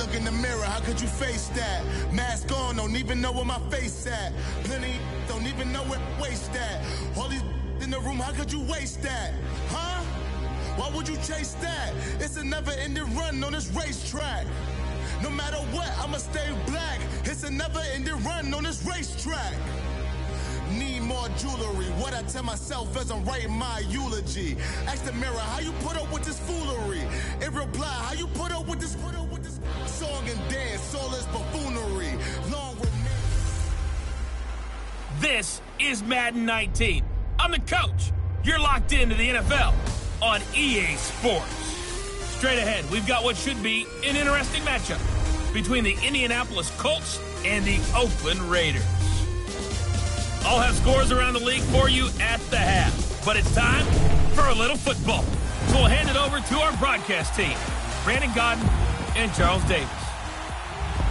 look in the mirror, how could you face that? Mask on, don't even know where my face at. Plenty don't even know where waste at. All these in the room, how could you waste that? Huh? Why would you chase that? It's a never-ending run on this racetrack. No matter what, I'ma stay black. It's a never-ending run on this racetrack. Need more jewelry. What I tell myself as I'm writing my eulogy. Ask the mirror, how you put up with this foolery? In reply, how you put up with this song and dance, soulless buffoonery. Long This is Madden 19. I'm the coach. You're locked into the NFL on EA Sports. Straight ahead, we've got what should be an interesting matchup between the Indianapolis Colts and the Oakland Raiders. I'll have scores around the league for you at the half. But it's time for a little football. So we'll hand it over to our broadcast team, Brandon Gaudin and Charles Davis.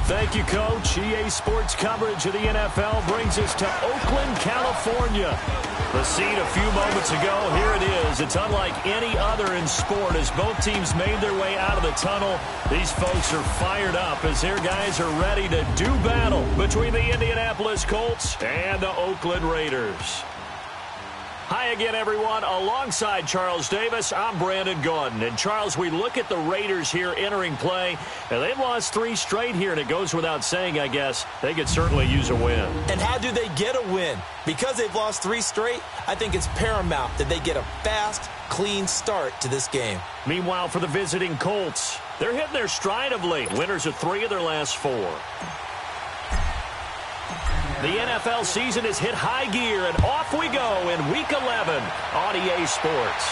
Thank you, Coach. EA Sports coverage of the NFL brings us to Oakland, California. The scene a few moments ago, here it is. It's unlike any other in sport as both teams made their way out of the tunnel. These folks are fired up as their guys are ready to do battle between the Indianapolis Colts and the Oakland Raiders. Hi again, everyone. Alongside Charles Davis, I'm Brandon Gaudin. And, Charles, we look at the Raiders here entering play, and they've lost 3 straight here, and it goes without saying, I guess, they could certainly use a win. And how do they get a win? Because they've lost 3 straight, I think it's paramount that they get a fast, clean start to this game. Meanwhile, for the visiting Colts, they're hitting their stride of late. Winners of 3 of their last 4. The NFL season has hit high gear, and off we go in Week 11 on EA Sports.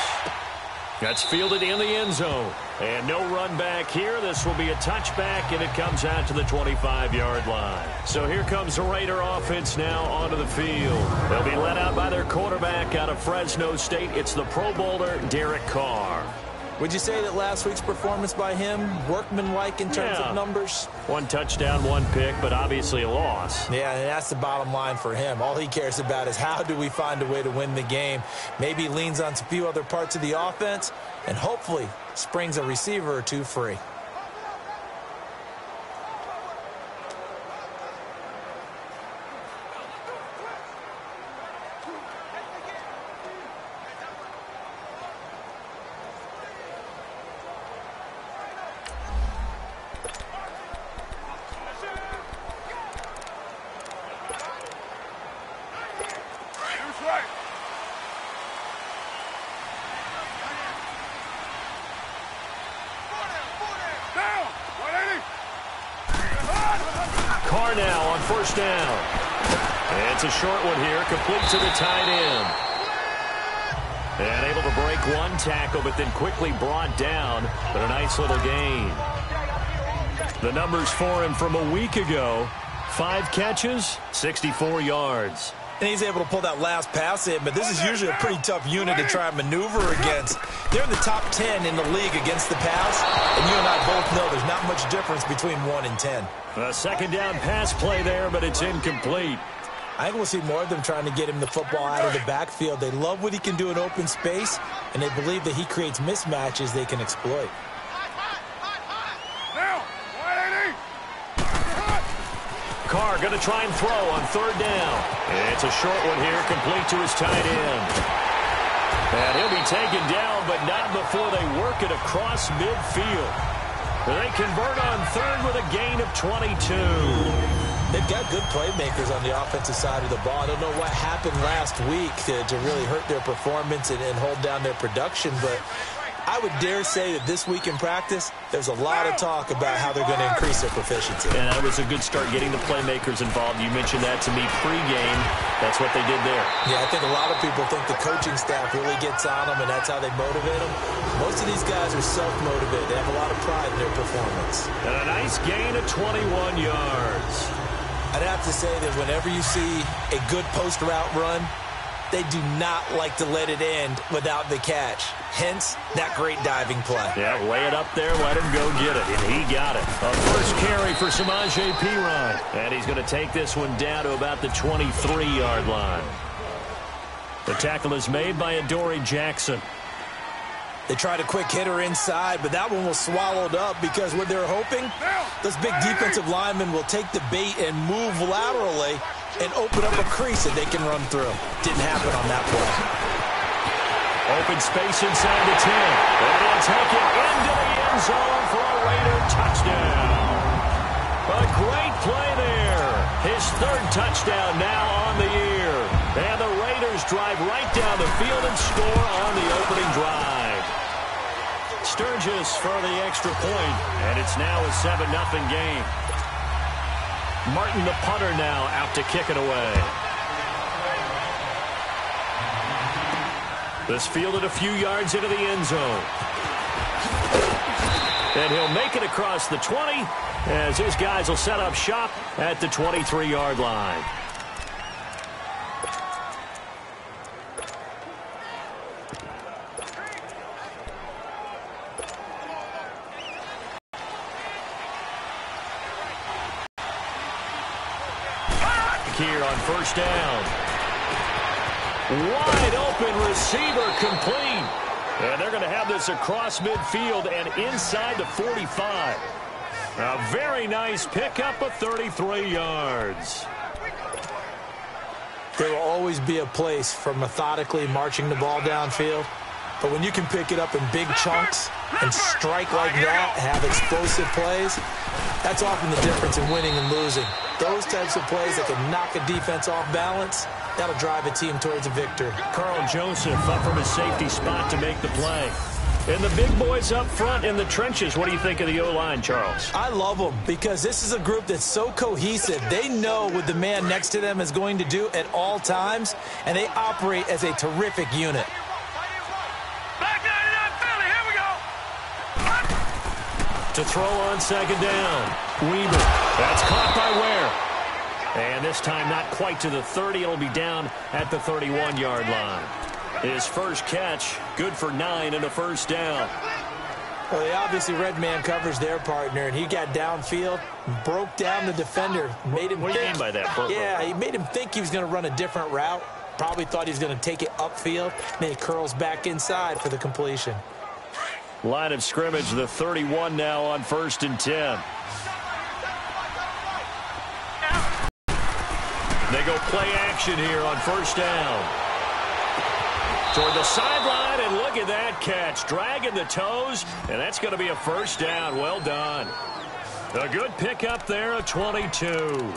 That's fielded in the end zone. And no run back here. This will be a touchback, and it comes out to the 25-yard line. So here comes the Raider offense now onto the field. They'll be led out by their quarterback out of Fresno State. It's the Pro Bowler, Derek Carr. Would you say that last week's performance by him, workmanlike in terms of numbers? 1 touchdown, 1 pick, but obviously a loss. Yeah, and that's the bottom line for him. All he cares about is how do we find a way to win the game. Maybe he leans on a few other parts of the offense and hopefully springs a receiver or 2 free. Carr now on first down. And it's a short one here, complete to the tight end. And able to break 1 tackle, but then quickly brought down. But a nice little gain. The numbers for him from a week ago: 5 catches, 64 yards. And he's able to pull that last pass in, but this is usually a pretty tough unit to try and maneuver against. They're in the top 10 in the league against the pass, and you and I both know there's not much difference between 1 and 10. A second down pass play there, but it's incomplete. I think we'll see more of them trying to get him the football out of the backfield. They love what he can do in open space, and they believe that he creates mismatches they can exploit. Carr going to try and throw on third down. It's a short one here, complete to his tight end. And he'll be taken down, but not before they work it across midfield. They convert on third with a gain of 22. They've got good playmakers on the offensive side of the ball. I don't know what happened last week to really hurt their performance and hold down their production, but I would dare say that this week in practice, there's a lot of talk about how they're going to increase their proficiency. And that was a good start getting the playmakers involved. You mentioned that to me pregame. That's what they did there. Yeah, I think a lot of people think the coaching staff really gets on them, and that's how they motivate them. Most of these guys are self-motivated. They have a lot of pride in their performance. And a nice gain of 21 yards. I'd have to say that whenever you see a good post route run, they do not like to let it end without the catch. Hence, that great diving play. Yeah, lay it up there, let him go get it. And he got it. A first carry for Samaje Perine. And he's going to take this one down to about the 23-yard line. The tackle is made by Adoree Jackson. They tried a quick hitter inside, but that one was swallowed up because what they're hoping, those big defensive linemen will take the bait and move laterally and open up a crease that they can run through. Didn't happen on that play. Open space inside the 10. And they'll take it into the end zone for a Raider touchdown. A great play there. His third touchdown now on the year. And the Raiders drive right down the field and score on the opening drive. Sturgis for the extra point, and it's now a 7-0 game. Martin, the punter, now out to kick it away. This fielded a few yards into the end zone. And he'll make it across the 20 as his guys will set up shop at the 23-yard line. Here on first down. Wide open receiver complete. And they're going to have this across midfield and inside the 45. A very nice pickup of 33 yards. There will always be a place for methodically marching the ball downfield. But when you can pick it up in big chunks and strike like that, have explosive plays, that's often the difference in winning and losing. Those types of plays that can knock a defense off balance, that'll drive a team towards a victory. Carl Joseph up from his safety spot to make the play. And the big boys up front in the trenches. What do you think of the O-line, Charles? I love them because this is a group that's so cohesive. They know what the man next to them is going to do at all times, and they operate as a terrific unit. To throw on second down. Weaver. That's caught by Ware. And this time not quite to the 30. It'll be down at the 31-yard line. His first catch, good for 9 and a first down. Well, they obviously red man covers their partner, and he got downfield, broke down the defender, made him What do you mean by that, Burko? Yeah, he made him think he was going to run a different route. Probably thought he was going to take it upfield. Then he curls back inside for the completion. Line of scrimmage, the 31 now on 1st and 10. They go play action here on first down. Toward the sideline, and look at that catch. Dragging the toes, and that's going to be a first down. Well done. A good pickup there, a 22.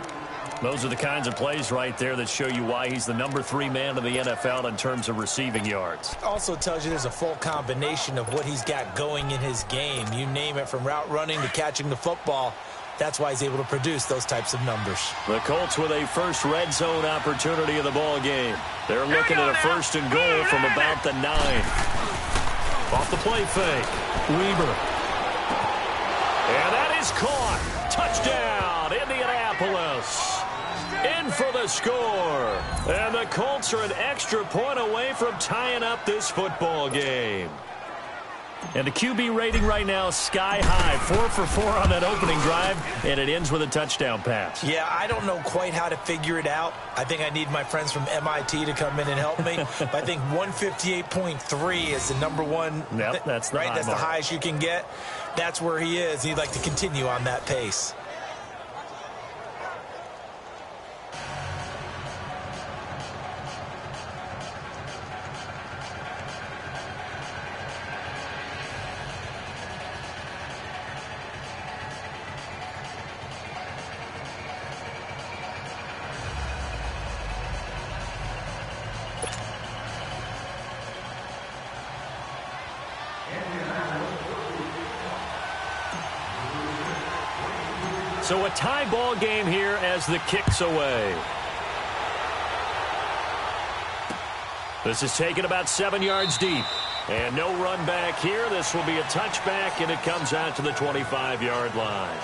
Those are the kinds of plays right there that show you why he's the number 3 man in the NFL in terms of receiving yards. Also tells you there's a full combination of what he's got going in his game. You name it, from route running to catching the football. That's why he's able to produce those types of numbers. The Colts with a first red zone opportunity of the ball game. They're looking at a 1st and goal from about the 9. Off the play fake. Weaver. And that is caught. Touchdown, Indianapolis. In for the score. And the Colts are an extra point away from tying up this football game. And the QB rating right now is sky high. 4 for 4 on that opening drive, and it ends with a touchdown pass. Yeah, I don't know quite how to figure it out. I think I need my friends from MIT to come in and help me. But I think 158.3 is the number one. Yep, that's the right. That's mark. the highest you can get. That's where he is. He'd like to continue on that pace. So a tie ball game here as the kick's away. This is taken about 7 yards deep. And no run back here. This will be a touchback, and it comes out to the 25-yard line.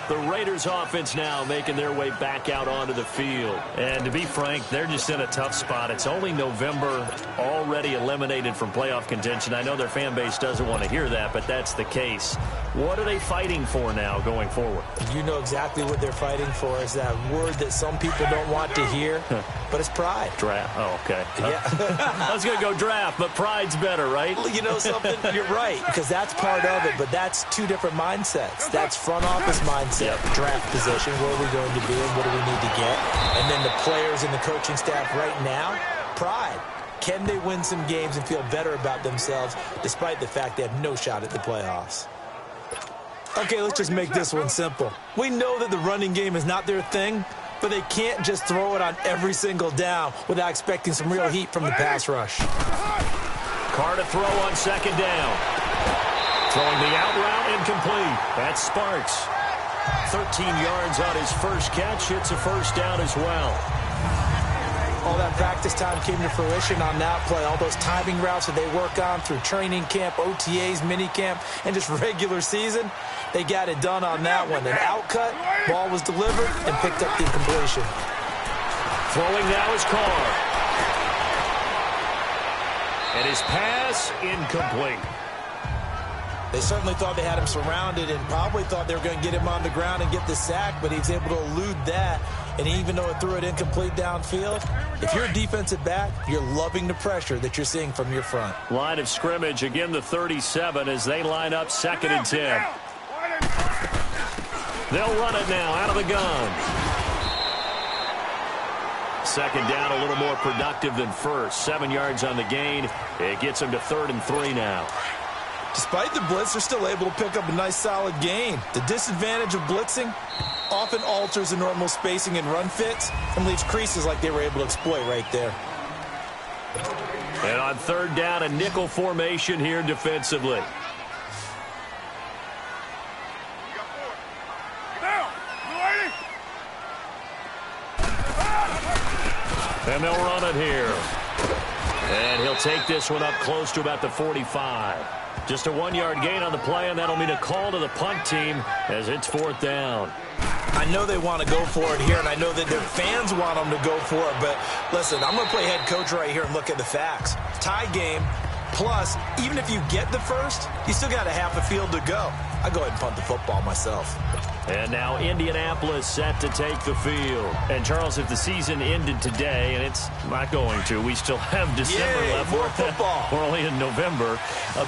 The Raiders offense now making their way back out onto the field. And to be frank, they're just in a tough spot. It's only November, already eliminated from playoff contention. I know their fan base doesn't want to hear that, but that's the case. What are they fighting for now going forward? You know exactly what they're fighting for. Is that word that some people don't want to hear, but it's pride. Draft. Oh, okay. Yeah. I was going to go draft, but pride's better, right? You know something? You're right, because that's part of it, but that's two different mindsets. That's front office mindset, draft position, where are we going to be and what do we need to get? And then the players and the coaching staff right now, pride. Can they win some games and feel better about themselves despite the fact they have no shot at the playoffs? Okay, let's just make this one simple. We know that the running game is not their thing, but they can't just throw it on every single down without expecting some real heat from the pass rush. Carr to throw on second down. Throwing the out route incomplete. That's Sparks. 13 yards on his first catch. Hits a first down as well. All that practice time came to fruition on that play. All those timing routes that they work on through training camp, OTAs, minicamp, and just regular season, they got it done on that one. An outcut, ball was delivered, and picked up the completion. Throwing now is Carr. And his pass incomplete. They certainly thought they had him surrounded and probably thought they were going to get him on the ground and get the sack, but he was able to elude that. And even though it threw it incomplete downfield, if you're a defensive back, you're loving the pressure that you're seeing from your front. Line of scrimmage, again the 37 as they line up 2nd and 10. They'll run it now out of the gun. Second down, a little more productive than first. 7 yards on the gain. It gets them to 3rd and 3 now. Despite the blitz, they're still able to pick up a nice solid gain. The disadvantage of blitzing often alters the normal spacing and run fits and leaves creases like they were able to exploit right there. And on 3rd down, a nickel formation here defensively. And they'll run it here. And he'll take this one up close to about the 45. Just a 1-yard gain on the play, and that'll mean a call to the punt team as it's 4th down. I know they want to go for it here, and I know that their fans want them to go for it, but listen, I'm going to play head coach right here and look at the facts. Tie game, plus, even if you get the first, you still got a half a field to go. I'll go ahead and punt the football myself. And now Indianapolis set to take the field. And, Charles, if the season ended today, and it's not going to, we still have December left. More football. We're only in November.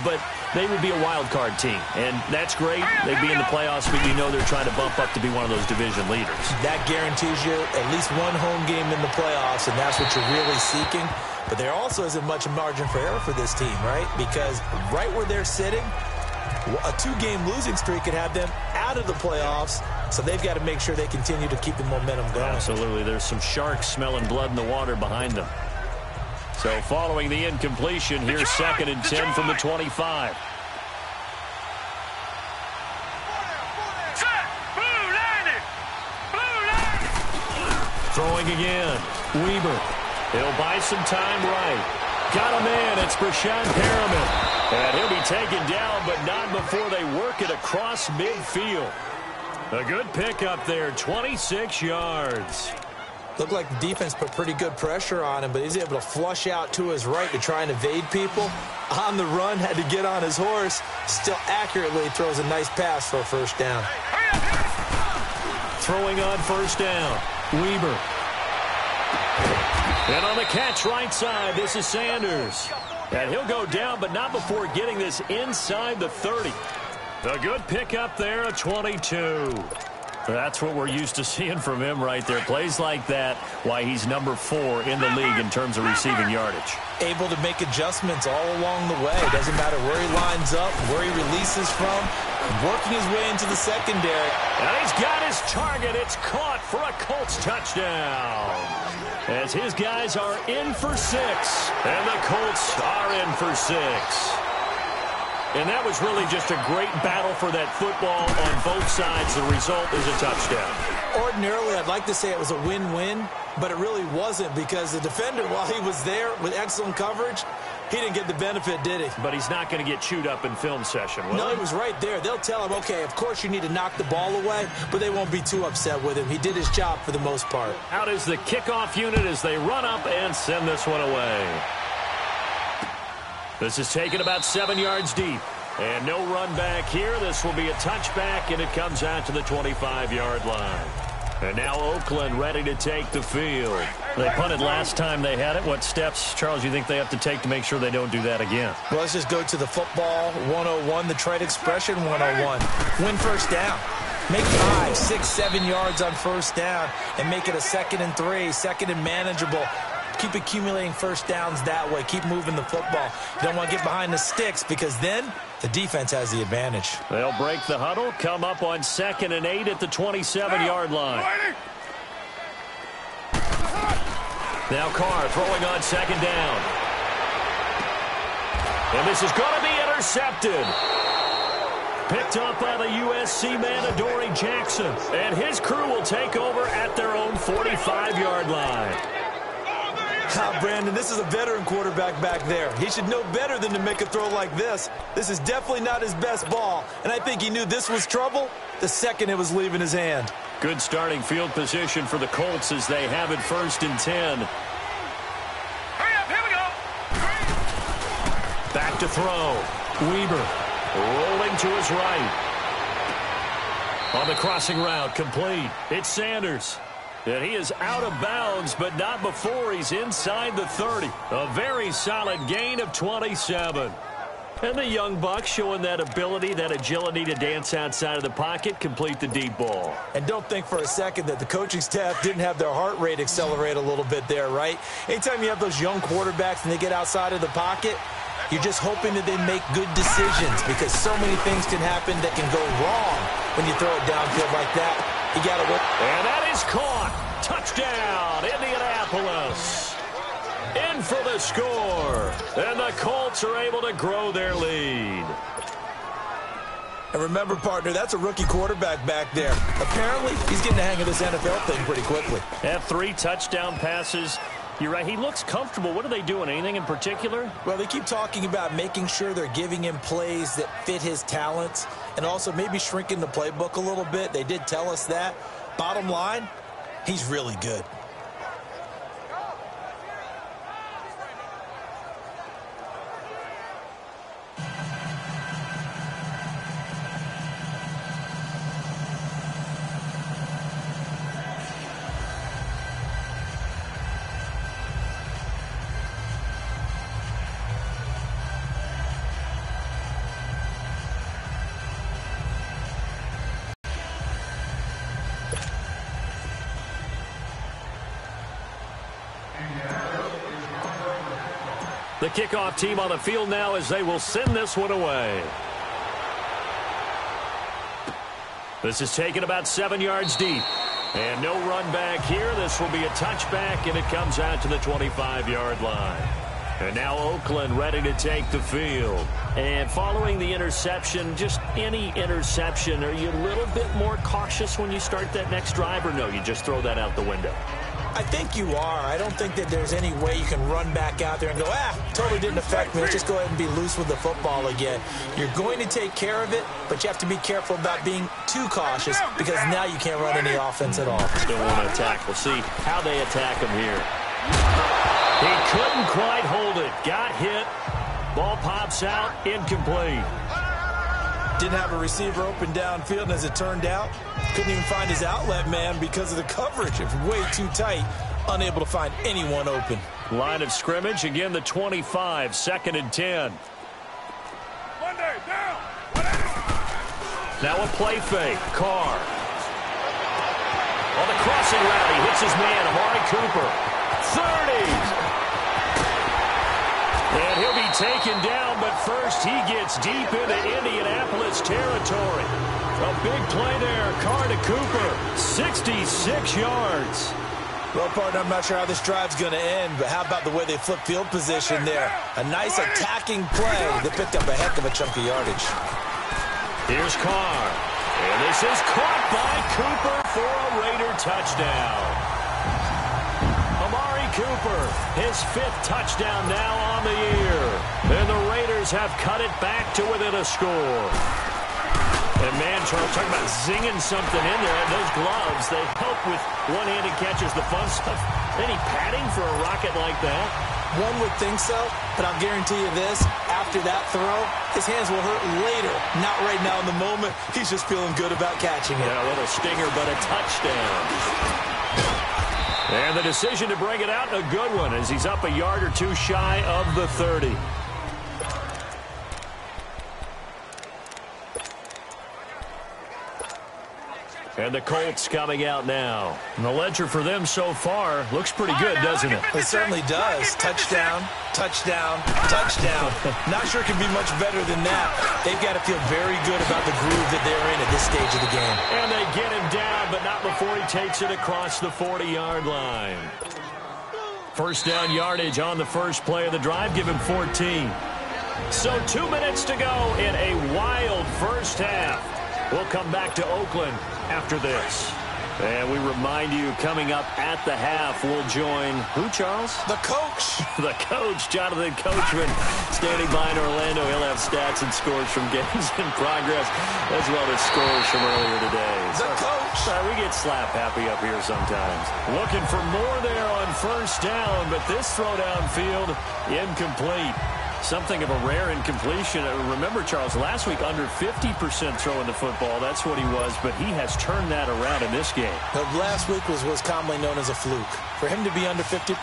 But they would be a wild card team. And that's great. They'd be in the playoffs, but you know they're trying to bump up to be one of those division leaders. That guarantees you at least one home game in the playoffs, and that's what you're really seeking. But there also isn't much margin for error for this team, right? Because right where they're sitting, a 2-game losing streak could have them out of the playoffs, so they've got to make sure they continue to keep the momentum going. Absolutely. There's some sharks smelling blood in the water behind them. So following the incompletion, here's 2nd and 10 from the 25. Throwing again. Weber. He'll buy some time right. Got a man. It's Breshad Perriman. And he'll be taken down, but not before they work it across midfield. A good pickup there, 26 yards. Looked like the defense put pretty good pressure on him, but he's able to flush out to his right to try and evade people. On the run, had to get on his horse. Still accurately throws a nice pass for a first down. Throwing on first down, Weber. And on the catch right side, this is Sanders. And he'll go down, but not before getting this inside the 30. A good pickup there, a 22. That's what we're used to seeing from him right there. Plays like that, why he's number 4 in the league in terms of receiving yardage. Able to make adjustments all along the way. Doesn't matter where he lines up, where he releases from, working his way into the secondary. And he's got his target. It's caught for a Colts touchdown. As his guys are in for 6. And the Colts are in for 6. And that was really just a great battle for that football on both sides. The result is a touchdown. Ordinarily, I'd like to say it was a win-win, but it really wasn't because the defender, while he was there with excellent coverage, He didn't get the benefit, did he? But he's not going to get chewed up in film session, will No, he? he was right there. They'll tell him, okay, of course you need to knock the ball away, but they won't be too upset with him. He did his job for the most part. Out is the kickoff unit as they run up and send this one away. This is taken about 7 yards deep. And no run back here. This will be a touchback, and it comes out to the 25-yard line. And now Oakland ready to take the field. They punted last time they had it. What steps, Charles, you think they have to take to make sure they don't do that again? Well, let's just go to the football 101, the trade expression 101. Win first down. Make 5, 6, 7 yards on first down and make it a 2nd and 3, 2nd and manageable. Keep accumulating first downs that way. Keep moving the football. You don't want to get behind the sticks because then the defense has the advantage. They'll break the huddle, come up on 2nd and 8 at the 27-yard line. Now Carr throwing on 2nd down. And this is going to be intercepted. Picked up by the USC man, Adoree Jackson. And his crew will take over at their own 45-yard line. Brandon, this is a veteran quarterback back there. He should know better than to make a throw like this. This is definitely not his best ball, and I think he knew this was trouble the second it was leaving his hand. Good starting field position for the Colts as they have it 1st and 10. Hurry up, here we go. Back to throw. Weber rolling to his right. On the crossing route, complete. It's Sanders. And he is out of bounds, but not before he's inside the 30. A very solid gain of 27. And the young buck showing that ability, that agility to dance outside of the pocket, complete the deep ball. And don't think for a second that the coaching staff didn't have their heart rate accelerate a little bit there, right? Anytime you have those young quarterbacks and they get outside of the pocket, you're just hoping that they make good decisions because so many things can happen that can go wrong when you throw it downfield like that. You got to win. And that is caught. Touchdown, Indianapolis. In for the score. And the Colts are able to grow their lead. And remember, partner, that's a rookie quarterback back there. Apparently, he's getting the hang of this NFL thing pretty quickly. Have 3 touchdown passes. You're right. He looks comfortable. What are they doing? Anything in particular? Well, they keep talking about making sure they're giving him plays that fit his talents and also maybe shrinking the playbook a little bit. They did tell us that. Bottom line, he's really good. The kickoff team on the field now as they will send this one away. This is taken about 7 yards deep. And no run back here. This will be a touchback, and it comes out to the 25-yard line. And now Oakland ready to take the field. And following the interception, just any interception, are you a little bit more cautious when you start that next drive, or no, you just throw that out the window? I think you are. I don't think that there's any way you can run back out there and go, totally didn't affect me. Let's just go ahead and be loose with the football again. You're going to take care of it, but you have to be careful about being too cautious because now you can't run any offense at all. Don't want to attack. We'll see how they attack him here. He couldn't quite hold it. Got hit. Ball pops out. Incomplete. Didn't have a receiver open downfield, and as it turned out, couldn't even find his outlet man because of the coverage. It's way too tight, unable to find anyone open. Line of scrimmage, again the 25, 2nd and 10. Now a play fake, Carr. On the crossing route, he hits his man, Amari Cooper. 30! And he'll be taken down, but first he gets deep into Indianapolis territory. A big play there, Carr to Cooper, 66 yards. Well, partner, I'm not sure how this drive's going to end, but how about the way they flip field position there? A nice attacking play that picked up a heck of a chunk of yardage. Here's Carr. And this is caught by Cooper for a Raider touchdown. Amari Cooper, his 5th touchdown now on the year. And the Raiders have cut it back to within a score. And man, Charles, talking about zinging something in there. And those gloves, they help with one-handed catches, the fun stuff. Any padding for a rocket like that? One would think so, but I'll guarantee you this. After that throw, his hands will hurt later. Not right now in the moment. He's just feeling good about catching it. Yeah, a little stinger, but a touchdown. And the decision to bring it out, a good one, as he's up a yard or two shy of the 30. And the Colts coming out now. And the ledger for them so far looks pretty good, doesn't it? It certainly does. Touchdown, touchdown, touchdown. Not sure it can be much better than that. They've got to feel very good about the groove that they're in at this stage of the game. And they get him down, but not before he takes it across the 40-yard line. First down yardage on the first play of the drive. Give him 14. So 2 minutes to go in a wild first half. We'll come back to Oakland after this. And we remind you, coming up at the half, we'll join who, Charles? The coach. The coach, Jonathan Coachman, standing by in Orlando. He'll have stats and scores from games in progress, as well as scores from earlier today. The coach. Sorry, we get slap happy up here sometimes. Looking for more there on first down, but this throw downfield, incomplete. Something of a rare incompletion. Remember, Charles, last week under 50% throwing the football. That's what he was, but he has turned that around in this game. Last week was commonly known as a fluke. For him to be under 50%,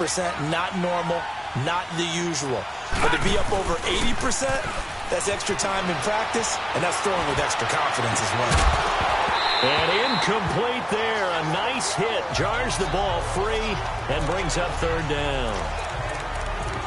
not normal, not the usual. But to be up over 80%, that's extra time in practice, and that's throwing with extra confidence as well. And incomplete there. A nice hit. Jars the ball free and brings up third down.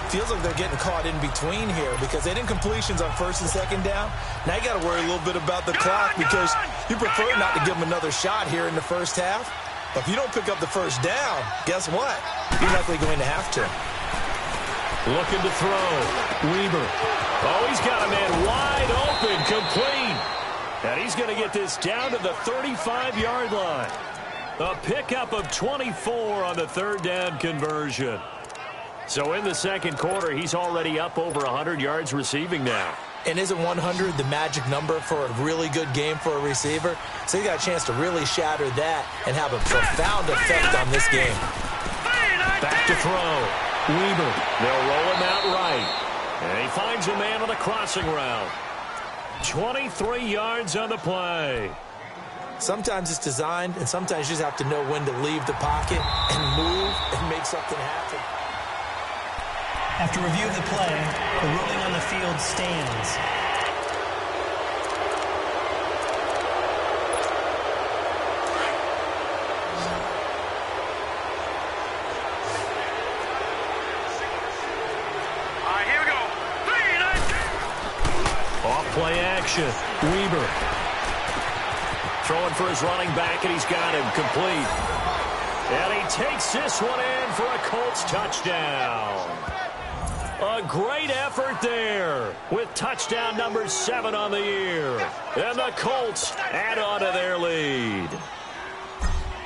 Feels like they're getting caught in between here because they didn't completions on first and second down. Now you got to worry a little bit about the clock because you prefer not to give them another shot here in the first half. But if you don't pick up the first down, guess what? You're likely going to have to. Looking to throw. Weaver. Oh, he's got a man wide open, complete. And he's going to get this down to the 35-yard line. A pickup of 24 on the third down conversion. So in the second quarter, he's already up over 100 yards receiving now. And isn't 100 the magic number for a really good game for a receiver? So he got a chance to really shatter that and have a profound effect on this game. Back to throw. Weaver. They'll roll him out right. And he finds a man on the crossing route. 23 yards on the play. Sometimes it's designed, and sometimes you just have to know when to leave the pocket and move and make something happen. After review of the play, the ruling on the field stands. All right, here we go. 3, 9, 2. Off play action. Weaver. Throwing for his running back, and he's got him complete. And he takes this one in for a Colts touchdown. A great effort there with touchdown number 7 on the year. And the Colts add on to their lead.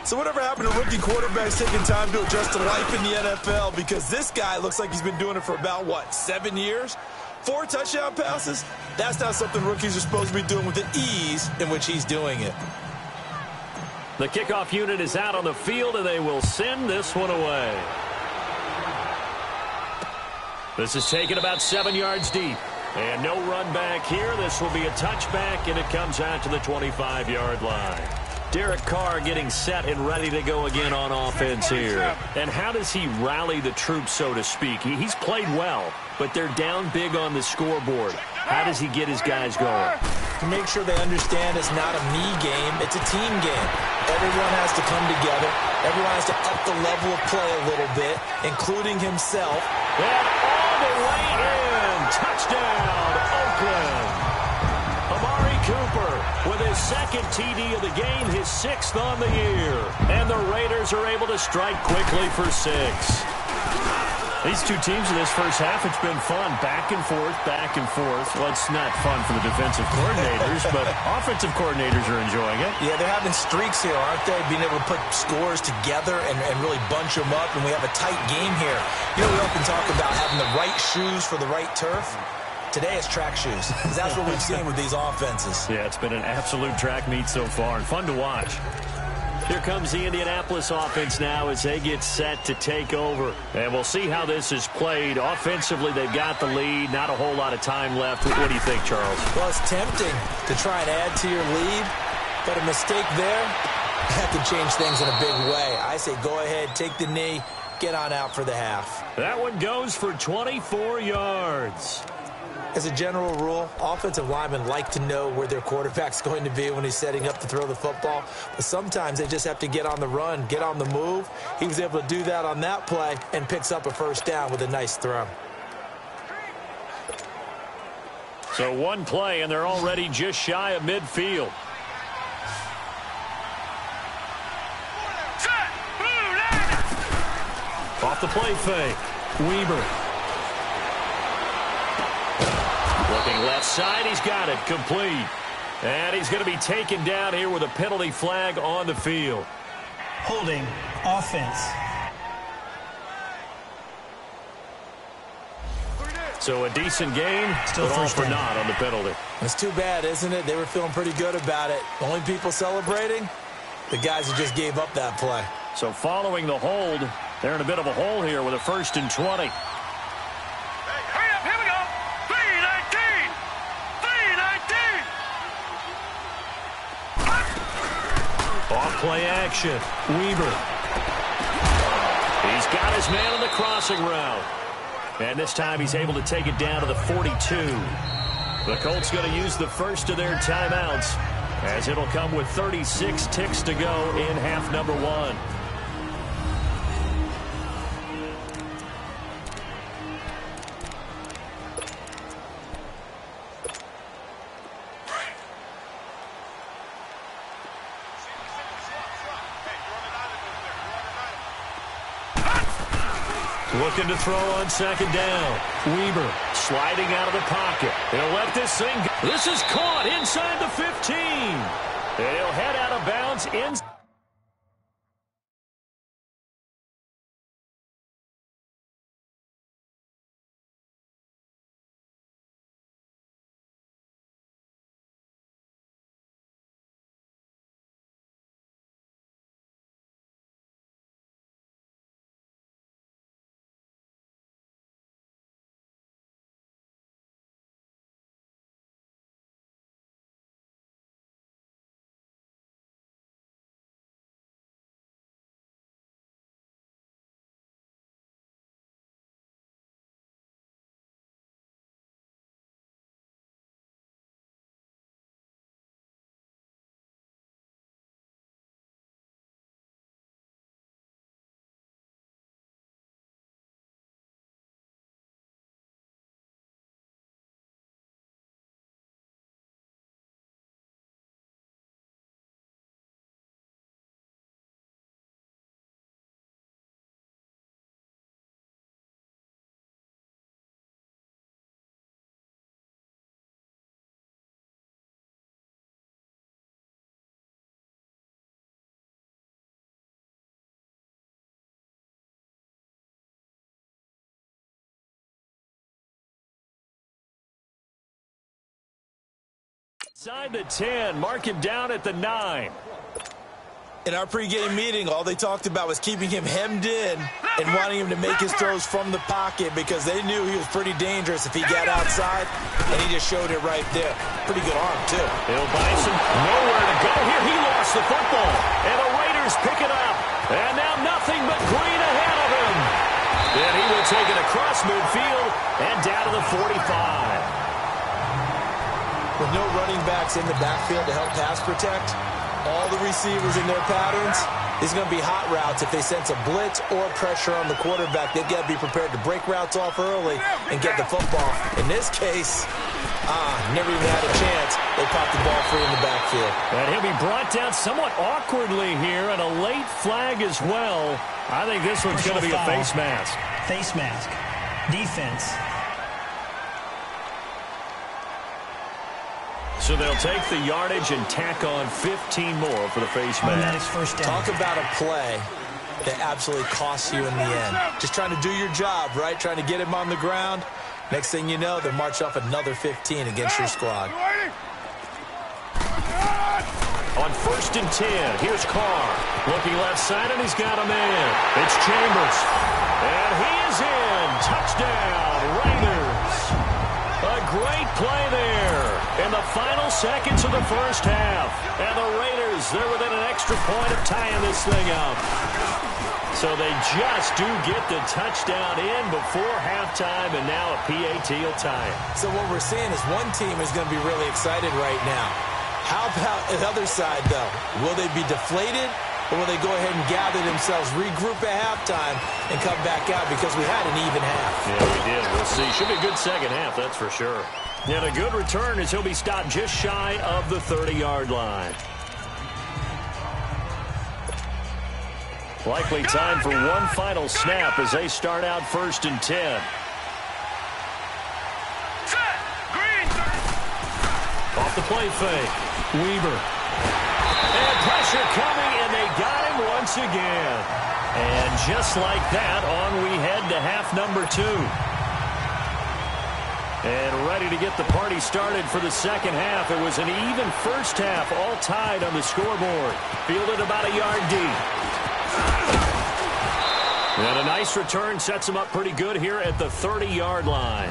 So whatever happened to rookie quarterbacks taking time to adjust to life in the NFL? Because this guy looks like he's been doing it for about, 7 years? 4 touchdown passes? That's not something rookies are supposed to be doing with the ease in which he's doing it. The kickoff unit is out on the field, and they will send this one away. This is taken about 7 yards deep. And no run back here. This will be a touchback, and it comes out to the 25-yard line. Derek Carr getting set and ready to go again on offense here. And how does he rally the troops, so to speak? He's played well, but they're down big on the scoreboard. How does he get his guys going? To make sure they understand it's not a me game, it's a team game. Everyone has to come together. Everyone has to up the level of play a little bit, including himself. And all the way in. Touchdown, Oakland. Amari Cooper with his second TD of the game, his 6th on the year. And the Raiders are able to strike quickly for 6. These two teams in this first half, it's been fun. Back and forth, back and forth. Well, it's not fun for the defensive coordinators, but offensive coordinators are enjoying it. Yeah, they're having streaks here, aren't they? Being able to put scores together and really bunch them up, and we have a tight game here. You know, we often talk about having the right shoes for the right turf. Today it's track shoes, because that's what we've seen with these offenses. Yeah, it's been an absolute track meet so far, and fun to watch. Here comes the Indianapolis offense now as they get set to take over. And we'll see how this is played. Offensively, they've got the lead. Not a whole lot of time left. What do you think, Charles? Well, it's tempting to try and add to your lead, but a mistake there, that could change things in a big way. I say go ahead, take the knee, get on out for the half. That one goes for 24 yards. As a general rule, offensive linemen like to know where their quarterback's going to be when he's setting up to throw the football. But sometimes they just have to get on the run, get on the move. He was able to do that on that play and picks up a first down with a nice throw. So one play, and they're already just shy of midfield. Off the play fake. Weber. Looking left side, he's got it, complete. And he's going to be taken down here with a penalty flag on the field. Holding offense. So a decent game, Still but all first for down. naught on the penalty. It's too bad, isn't it? They were feeling pretty good about it. The only people celebrating, the guys who just gave up that play. So following the hold, they're in a bit of a hole here with a 1st and 20. Off-play action. Weber. He's got his man on the crossing route. And this time he's able to take it down to the 42. The Colts going to use the first of their timeouts, as it'll come with 36 ticks to go in half number 1. Looking to throw on 2nd down. Weber sliding out of the pocket. He'll let this thing go. This is caught inside the 15. He'll head out of bounds inside. Inside the 10, mark him down at the 9. In our pregame meeting, all they talked about was keeping him hemmed in and wanting him to make his throws from the pocket because they knew he was pretty dangerous if he got outside, and he just showed it right there. Pretty good arm, too. Bill Bison, nowhere to go here. He lost the football, and the Raiders pick it up. And now nothing but green ahead of him. And he will take it across midfield and down to the 45. With no running backs in the backfield to help pass protect, all the receivers in their patterns, it's going to be hot routes if they sense a blitz or pressure on the quarterback. They've got to be prepared to break routes off early and get the football. In this case, Never even had a chance. They popped the ball free in the backfield. And he'll be brought down somewhat awkwardly here, and a late flag as well. I think this one's going to be a face mask. Face mask. Defense. So they'll take the yardage and tack on 15 more for the face mask. Automatic first down. Talk about a play that absolutely costs you in the end. Just trying to do your job, right? Trying to get him on the ground. Next thing you know, they'll march off another 15 against your squad. On 1st and 10, here's Carr. Looking left side, and he's got a man. It's Chambers. And he is in. Touchdown, Raiders. A great play there in the final seconds of the first half. And the Raiders, they're within an extra point of tying this thing up. So they just do get the touchdown in before halftime, and now a PAT will tie it. So what we're seeing is one team is going to be really excited right now. How about the other side, though? Will they be deflated, or will they go ahead and gather themselves, regroup at halftime, and come back out because we had an even half? Yeah, we did. We'll see. Should be a good second half, that's for sure. And a good return as he'll be stopped just shy of the 30-yard line. Likely time for one final snap as they start out 1st and 10. Off the play fake. Weaver. And pressure coming, and they got him once again. And just like that, on we head to half number 2. And ready to get the party started for the second half. It was an even first half, all tied on the scoreboard. Fielded about a yard deep. And a nice return sets him up pretty good here at the 30-yard line.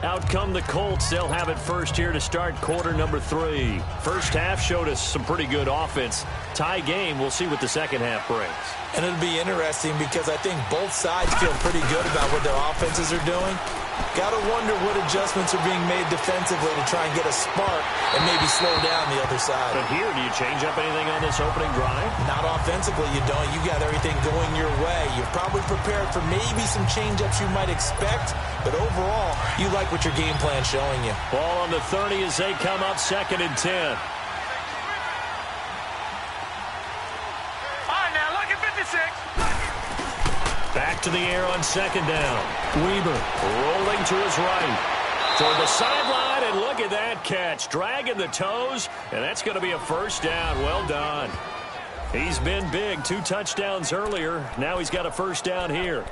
Out come the Colts. They'll have it first here to start quarter number 3. First half showed us some pretty good offense. Tie game. We'll see what the second half brings. And it'll be interesting because I think both sides feel pretty good about what their offenses are doing. Got to wonder what adjustments are being made defensively to try and get a spark and maybe slow down the other side. But here, do you change up anything on this opening drive? Not offensively, you don't. You got everything going your way. You're probably prepared for maybe some change-ups you might expect, but overall, you like what your game plan's showing you. Ball on the 30 as they come up 2nd and 10. Back to the air on 2nd down. Weaver rolling to his right. Toward the sideline, and look at that catch. Dragging the toes, and that's going to be a first down. Well done. He's been big. 2 touchdowns earlier. Now he's got a first down here.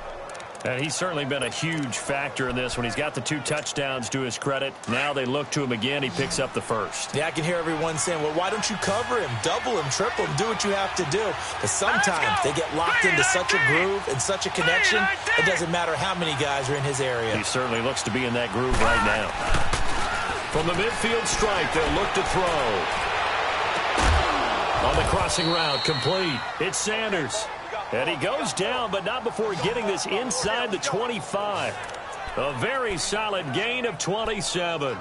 And he's certainly been a huge factor in this when he's got the 2 touchdowns to his credit. Now they look to him again. He picks up the first. Yeah, I can hear everyone saying, well, why don't you cover him, double him, triple him, do what you have to do. But sometimes they get locked into such a groove and such a connection, it doesn't matter how many guys are in his area. He certainly looks to be in that groove right now. From the midfield strike, they'll look to throw. On the crossing route, complete. It's Sanders. And he goes down, but not before getting this inside the 25. A very solid gain of 27.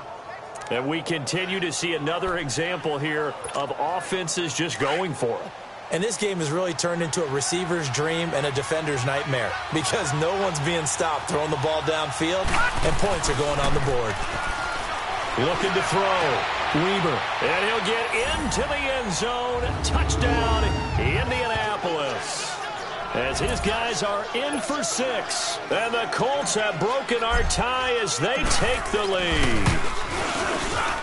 And we continue to see another example here of offenses just going for it. And this game has really turned into a receiver's dream and a defender's nightmare because no one's being stopped throwing the ball downfield, and points are going on the board. Looking to throw. Weaver. And he'll get into the end zone. Touchdown, Indianapolis. As his guys are in for 6. And the Colts have broken our tie as they take the lead.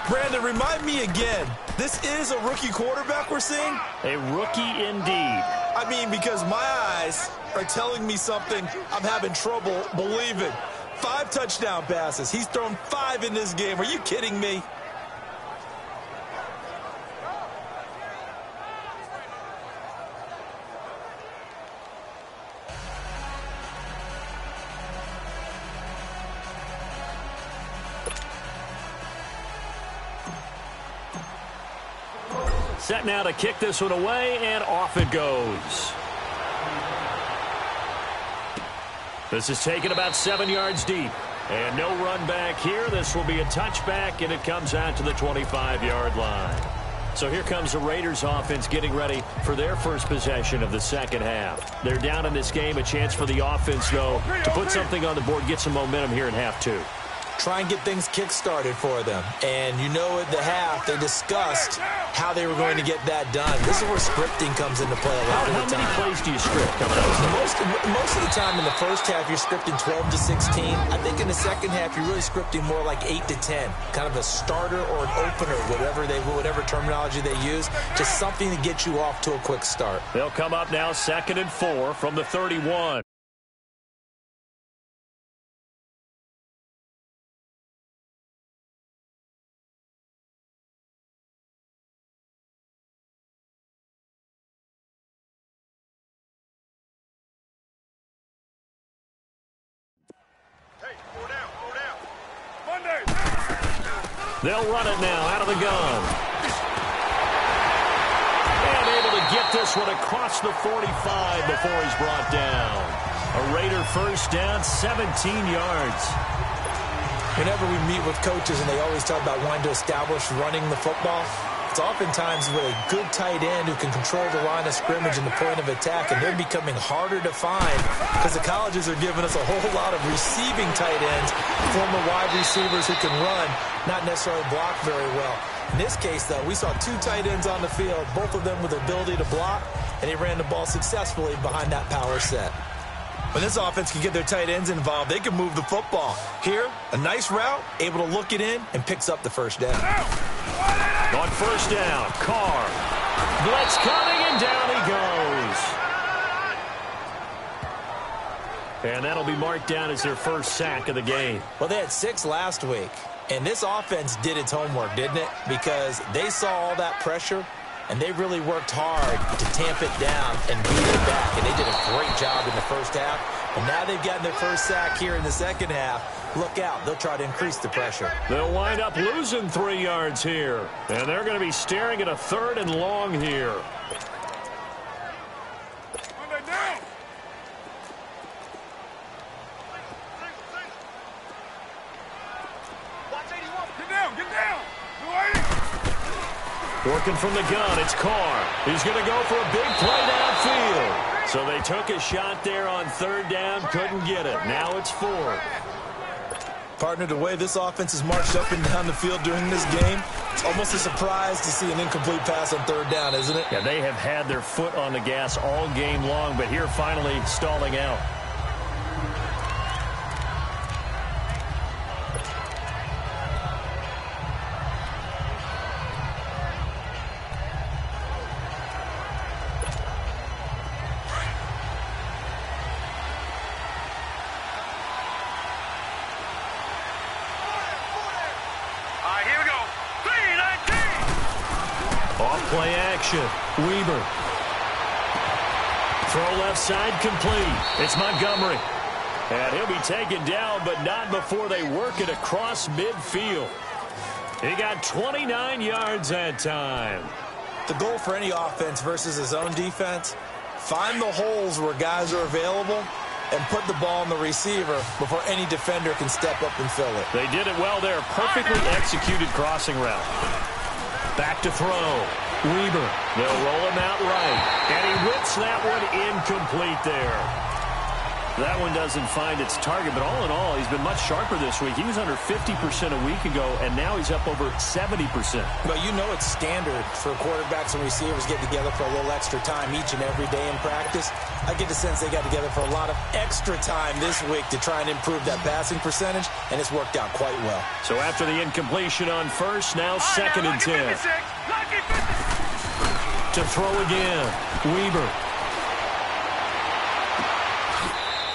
Brandon, remind me again, this is a rookie quarterback we're seeing? A rookie indeed. I mean, because my eyes are telling me something I'm having trouble believing. 5 touchdown passes. He's thrown 5 in this game. Are you kidding me? Set now to kick this one away, and off it goes. This is taken about 7 yards deep. And no run back here. This will be a touchback, and it comes out to the 25-yard line. So here comes the Raiders offense getting ready for their first possession of the second half. They're down in this game. A chance for the offense, though, to put something on the board, get some momentum here in half two. Try and get things kick-started for them. And you know at the half, they discussed how they were going to get that done. This is where scripting comes into play a lot of the time. How many plays do you script coming out? Most of the time in the first half, you're scripting 12 to 16. I think in the second half, you're really scripting more like 8 to 10. Kind of a starter or an opener, whatever terminology they use. Just something to get you off to a quick start. They'll come up now 2nd and 4 from the 31. They'll run it now out of the gun. And able to get this one across the 45 before he's brought down. A Raider first down, 17 yards. Whenever we meet with coaches and they always talk about wanting to establish running the football, it's oftentimes with a good tight end who can control the line of scrimmage and the point of attack, and they're becoming harder to find because the colleges are giving us a whole lot of receiving tight ends, former wide receivers who can run, not necessarily block very well. In this case, though, we saw 2 tight ends on the field, both of them with the ability to block, and they ran the ball successfully behind that power set. When this offense can get their tight ends involved, they can move the football. Here, a nice route, able to look it in, and picks up the first down. On first down, Carr. Blitz coming, and down he goes. And that'll be marked down as their first sack of the game. Well, they had 6 last week, and this offense did its homework, didn't it? Because they saw all that pressure, and they really worked hard to tamp it down and beat it back. And they did a great job in the first half. And now they've gotten their first sack here in the second half. Look out. They'll try to increase the pressure. They'll wind up losing 3 yards here. And they're going to be staring at a 3rd and long here. Working from the gun, it's Carr. He's going to go for a big play downfield. So they took a shot there on 3rd down, couldn't get it. Now it's 4th. Partner, the way this offense has marched up and down the field during this game, it's almost a surprise to see an incomplete pass on 3rd down, isn't it? Yeah, they have had their foot on the gas all game long, but here finally stalling out. Play action. Weber. Throw left side complete. It's Montgomery. And he'll be taken down, but not before they work it across midfield. He got 29 yards that time. The goal for any offense versus his own defense, find the holes where guys are available and put the ball on the receiver before any defender can step up and fill it. They did it well there. Perfectly executed crossing route. Back to throw. Weber. They'll roll him out right. And he whips that one incomplete there. That one doesn't find its target, but all in all, he's been much sharper this week. He was under 50% a week ago, and now he's up over 70%. But you know it's standard for quarterbacks and receivers getting together for a little extra time each and every day in practice. I get the sense they got together for a lot of extra time this week to try and improve that passing percentage, and it's worked out quite well. So after the incompletion on first, now 2nd and 10. To throw again, Weber.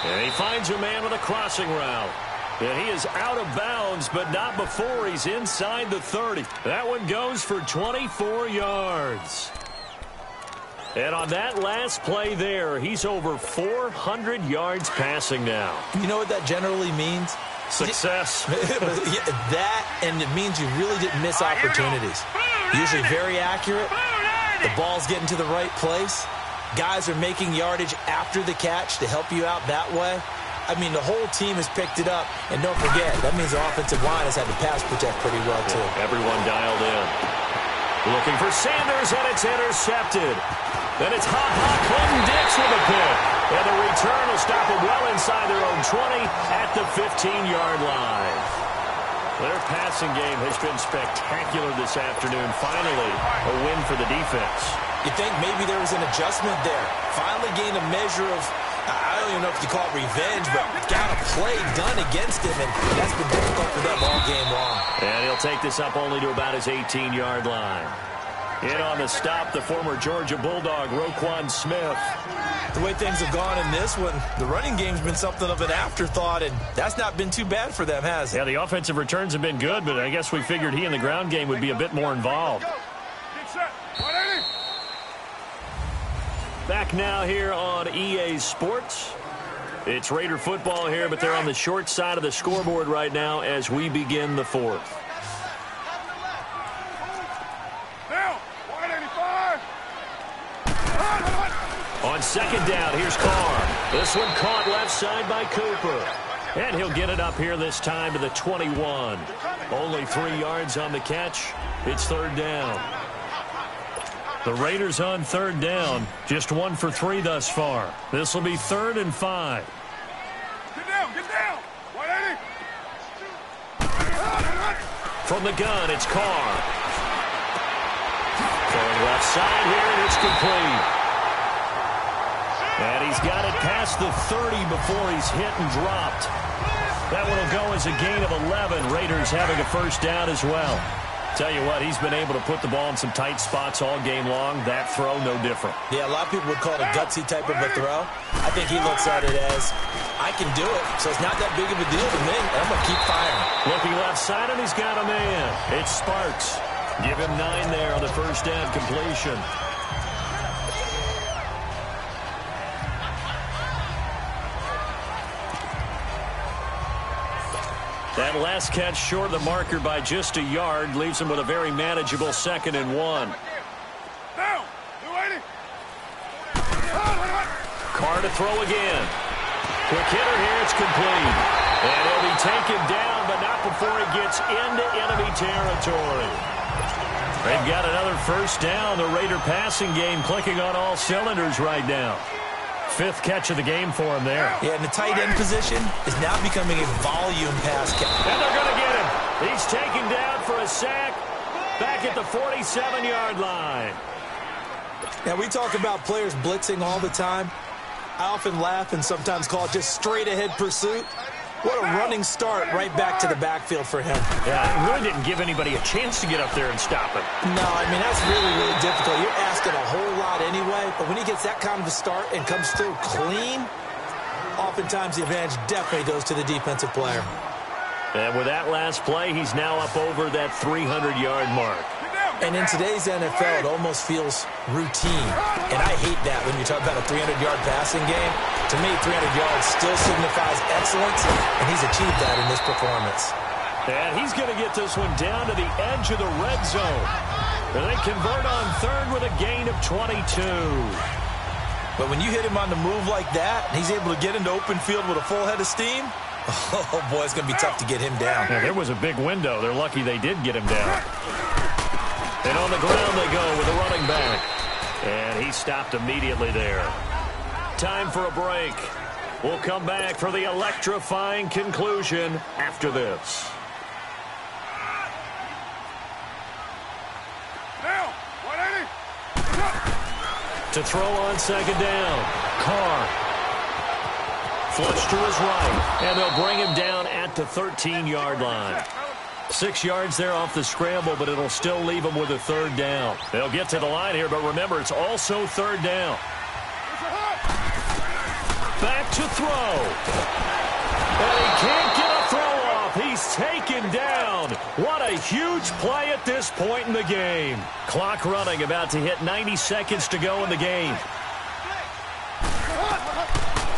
And he finds a man with a crossing route. And he is out of bounds, but not before he's inside the 30. That one goes for 24 yards. And on that last play there, he's over 400 yards passing now. You know what that generally means? Success. That, and it means you really didn't miss opportunities. Usually very accurate. The ball's getting to the right place. Guys are making yardage after the catch to help you out that way. I mean, the whole team has picked it up. And don't forget, that means the offensive line has had to pass protect pretty well, too. Everyone dialed in. Looking for Sanders, and it's intercepted. Then it's Clinton-Dix with a pick. And the return will stop them well inside their own 20 at the 15-yard line. Their passing game has been spectacular this afternoon. Finally, a win for the defense. You think maybe there was an adjustment there. Finally gained a measure of, I don't even know if you call it revenge, but got a play done against him, and that's been difficult for them all game long. And he'll take this up only to about his 18-yard line. In on the stop, the former Georgia Bulldog, Roquan Smith. The way things have gone in this one, the running game's been something of an afterthought, and that's not been too bad for them, has it? Yeah, the offensive returns have been good, but I guess we figured he in the ground game would be a bit more involved. Back now here on EA Sports. It's Raider football here, but they're on the short side of the scoreboard right now as we begin the fourth. On second down, here's Carr. This one caught left side by Cooper. And he'll get it up here this time to the 21. Only 3 yards on the catch. It's third down. The Raiders on third down. Just 1 for 3 thus far. This will be 3rd and 5. Get down. 180. From the gun, it's Carr. Going left side here, and it's complete. And he's got it past the 30 before he's hit and dropped. That one will go as a gain of 11. Raiders having a first down as well. Tell you what, he's been able to put the ball in some tight spots all game long. That throw, no different. Yeah, a lot of people would call it a gutsy type of a throw. I think he looks at it as, I can do it, so it's not that big of a deal to me. I'm going to keep firing. Looking left side, and he's got a man. It's Sparks. Give him 9 there on the first down completion. That last catch short of the marker by just a yard leaves him with a very manageable 2nd and 1. Down. 280. Carr to throw again. Quick hitter here. It's complete. And he'll be taken down, but not before he gets into enemy territory. They've got another first down. The Raider passing game clicking on all cylinders right now. 5th catch of the game for him there. Yeah, and the tight end position is now becoming a volume pass catch. And they're going to get him. He's taken down for a sack back at the 47-yard line. Now, we talk about players blitzing all the time. I often laugh and sometimes call it just straight-ahead pursuit. What a running start right back to the backfield for him. Yeah, it really didn't give anybody a chance to get up there and stop it. No, I mean, that's really, really difficult. You're asking a whole lot anyway, but when he gets that kind of a start and comes through clean, oftentimes the advantage definitely goes to the defensive player. And with that last play, he's now up over that 300-yard mark. And in today's NFL, it almost feels routine. And I hate that when you talk about a 300-yard passing game. To me, 300 yards still signifies excellence, and he's achieved that in this performance. And he's going to get this one down to the edge of the red zone. And they convert on 3rd with a gain of 22. But when you hit him on the move like that, and he's able to get into open field with a full head of steam, oh, boy, it's going to be tough to get him down. Yeah, there was a big window. They're lucky they did get him down. And on the ground they go with a running back. And he stopped immediately there. Time for a break. We'll come back for the electrifying conclusion after this. Now, 180. To throw on 2nd down. Carr. Flush to his right. And they'll bring him down at the 13-yard line. 6 yards there off the scramble, but it'll still leave them with a 3rd down. They'll get to the line here, but remember, it's also 3rd down. Back to throw. And he can't get a throw off. He's taken down. What a huge play at this point in the game. Clock running, about to hit 90 seconds to go in the game.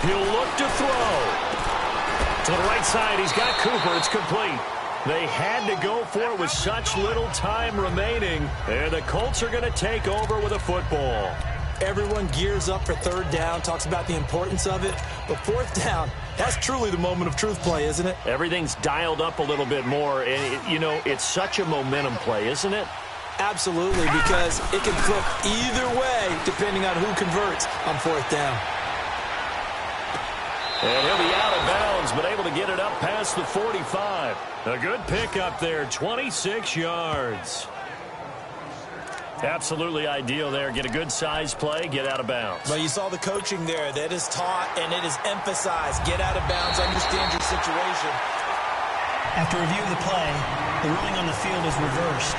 He'll look to throw. To the right side, he's got Cooper. It's complete. They had to go for it with such little time remaining. And the Colts are going to take over with a football. Everyone gears up for 3rd down, talks about the importance of it. But 4th down, that's truly the moment of truth play, isn't it? Everything's dialed up a little bit more. And, you know, it's such a momentum play, isn't it? Absolutely, because it can flip either way depending on who converts on 4th down. And he'll be out of bounds, but able to get it up past the 45. A good pickup there, 26 yards. Absolutely ideal there. Get a good size play, get out of bounds. Well, you saw the coaching there. That is taught and it is emphasized. Get out of bounds, understand your situation. After review of the play, the ruling on the field is reversed.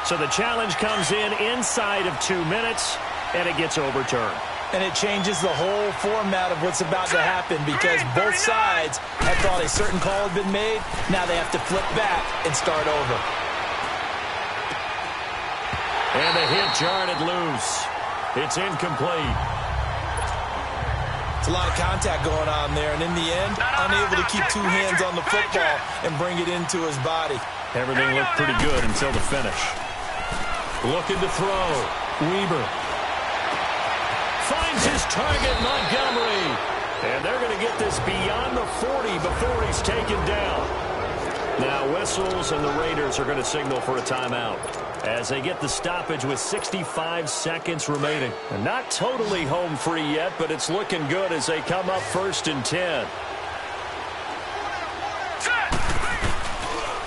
So the challenge comes in inside of 2 minutes, and it gets overturned. And it changes the whole format of what's about to happen because both sides have thought a certain call had been made. Now they have to flip back and start over. And the hit jarred it loose. It's incomplete. It's a lot of contact going on there, and in the end, unable to keep 2 hands on the football and bring it into his body. Everything looked pretty good until the finish. Looking to throw. Weber finds his target, Montgomery. And they're going to get this beyond the 40 before he's taken down. Now whistles, and the Raiders are going to signal for a timeout as they get the stoppage with 65 seconds remaining. And not totally home free yet, but it's looking good as they come up 1st and 10.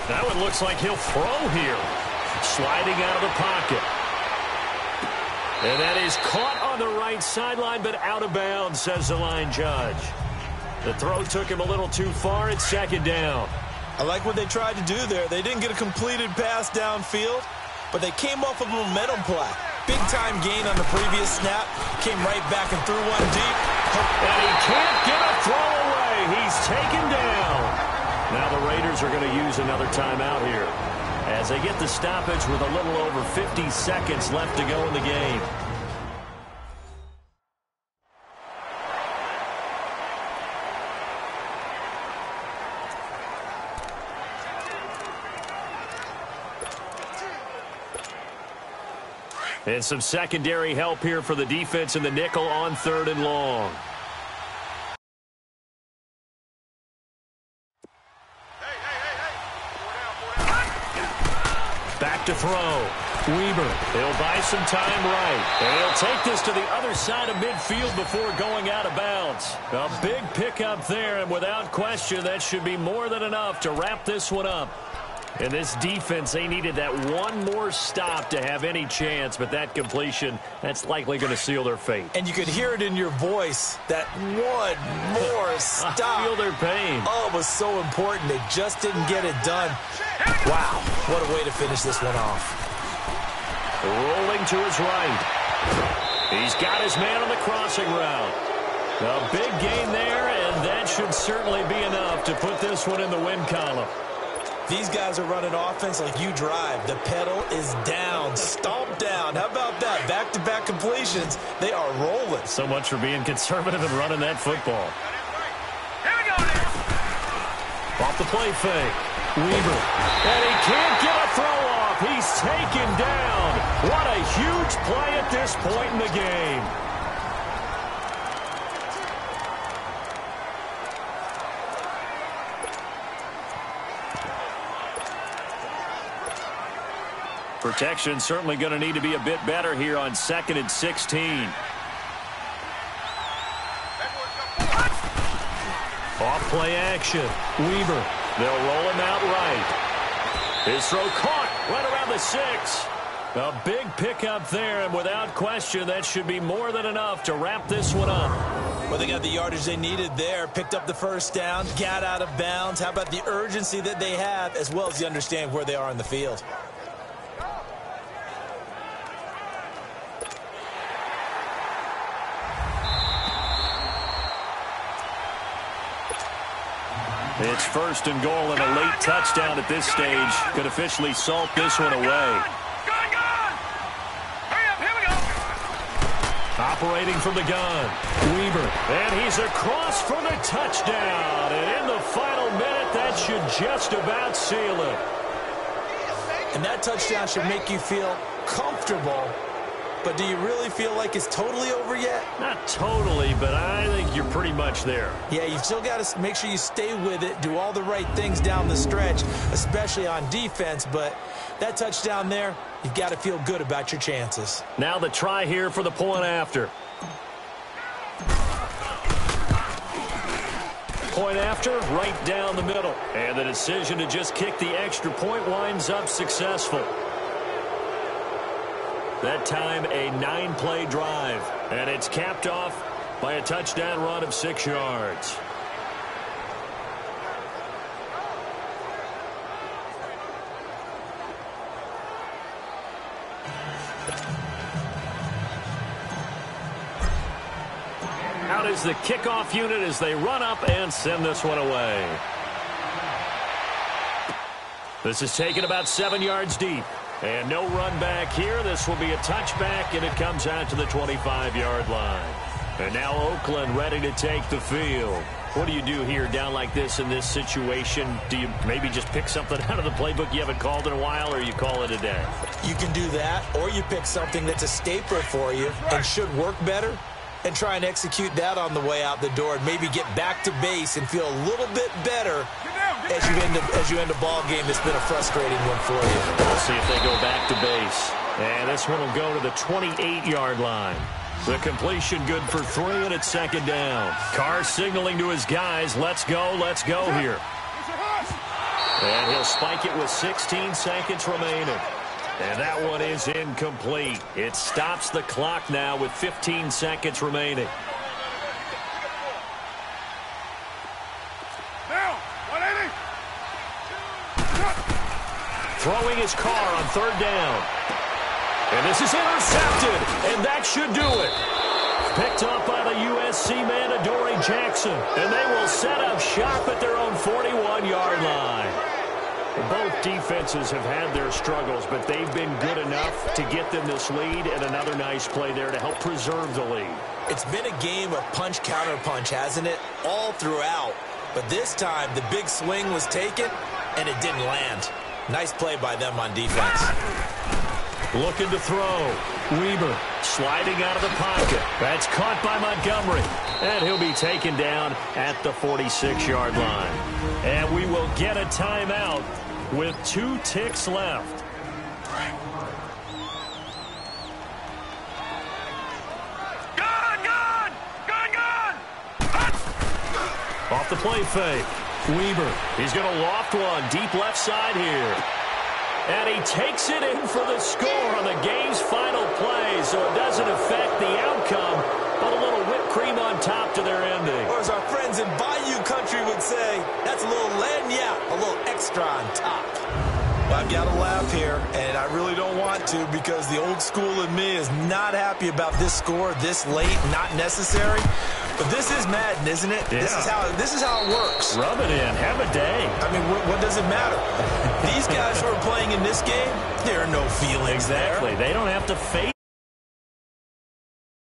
That one looks like he'll throw here. Sliding out of the pocket. And that is caught on the right sideline, but out of bounds, says the line judge. The throw took him a little too far. It's 2nd down. I like what they tried to do there. They didn't get a completed pass downfield, but they came off of a momentum play. Big-time gain on the previous snap. Came right back and threw one deep. And he can't get a throw away. He's taken down. Now the Raiders are going to use another timeout here as they get the stoppage with a little over 50 seconds left to go in the game. And some secondary help here for the defense in the nickel on 3rd and long. Back to throw. Weber. He'll buy some time right. And he'll take this to the other side of midfield before going out of bounds. A big pickup there, and without question, that should be more than enough to wrap this one up. And this defense, they needed that one more stop to have any chance, but that completion, that's likely going to seal their fate. And you could hear it in your voice, that one more stop. I feel their pain. Oh, it was so important. They just didn't get it done. Wow, what a way to finish this one off. Rolling to his right. He's got his man on the crossing route. A big gain there, and that should certainly be enough to put this one in the win column. These guys are running offense like you drive. The pedal is down, stomped down. How about that? Back-to-back completions. They are rolling. So much for being conservative and running that football. Here we go now. Off the play fake. Weber. And he can't get a throw off. He's taken down. What a huge play at this point in the game. Protection certainly going to need to be a bit better here on 2nd and 16. Off play action. Weber. They'll roll him out right. His throw caught right around the 6. A big pickup there, and without question, that should be more than enough to wrap this one up. Well, they got the yardage they needed there. Picked up the 1st down. Got out of bounds. How about the urgency that they have, as well as the understand where they are in the field. It's 1st and goal, and a late touchdown at this stage could officially salt this one away. Hurry up, here we go. Operating from the gun, Weber. And he's across for the touchdown. And in the final minute, that should just about seal it. And that touchdown should make you feel comfortable but do you really feel like it's totally over yet? Not totally, but I think you're pretty much there. Yeah, you've still got to make sure you stay with it, do all the right things down the stretch, especially on defense, but that touchdown there, you've got to feel good about your chances. Now the try here for the point after. Point after, right down the middle. And the decision to just kick the extra point winds up successful. That time, a 9-play drive. And it's capped off by a touchdown run of 6 yards. Out is the kickoff unit as they run up and send this one away. This is taken about 7 yards deep. And no run back here. This will be a touchback, and it comes out to the 25-yard line. And now Oakland ready to take the field. What do you do here down like this in this situation? Do you maybe just pick something out of the playbook you haven't called in a while, or you call it a day? You can do that, or you pick something that's a staple for you and should work better, and try and execute that on the way out the door and maybe get back to base and feel a little bit better as you end a ball game that's been a frustrating one for you. We'll see if they go back to base. And this one will go to the 28-yard line. The completion good for 3, and it's second down. Carr signaling to his guys, let's go here. And he'll spike it with 16 seconds remaining. And that one is incomplete. It stops the clock now with 15 seconds remaining. Throwing his Carr on third down. And this is intercepted, and that should do it. Picked up by the USC man, Adoree Jackson. And they will set up shop at their own 41-yard line. Both defenses have had their struggles, but they've been good enough to get them this lead, and another nice play there to help preserve the lead. It's been a game of punch-counter-punch, hasn't it? All throughout. But this time, the big swing was taken, and it didn't land. Nice play by them on defense. Looking to throw. Weber sliding out of the pocket. That's caught by Montgomery. And he'll be taken down at the 46-yard line. And we will get a timeout with 2 ticks left. Gone! Off the play fake. Weber, he's going to loft one deep left side here. And he takes it in for the score on the game's final play, so it doesn't affect the outcome, but a little whipped cream on top to their ending. Or as our friends in Bayou Country would say, that's a little lagniappe, a little extra on top. Well, I've got to laugh here, and I really don't want to because the old school in me is not happy about this score this late, not necessary. But this is Madden, isn't it? Yeah. This is how it works. Rub it in. Have a day. I mean, what does it matter? These guys who are playing in this game, there are no feelings exactly. there. They don't have to face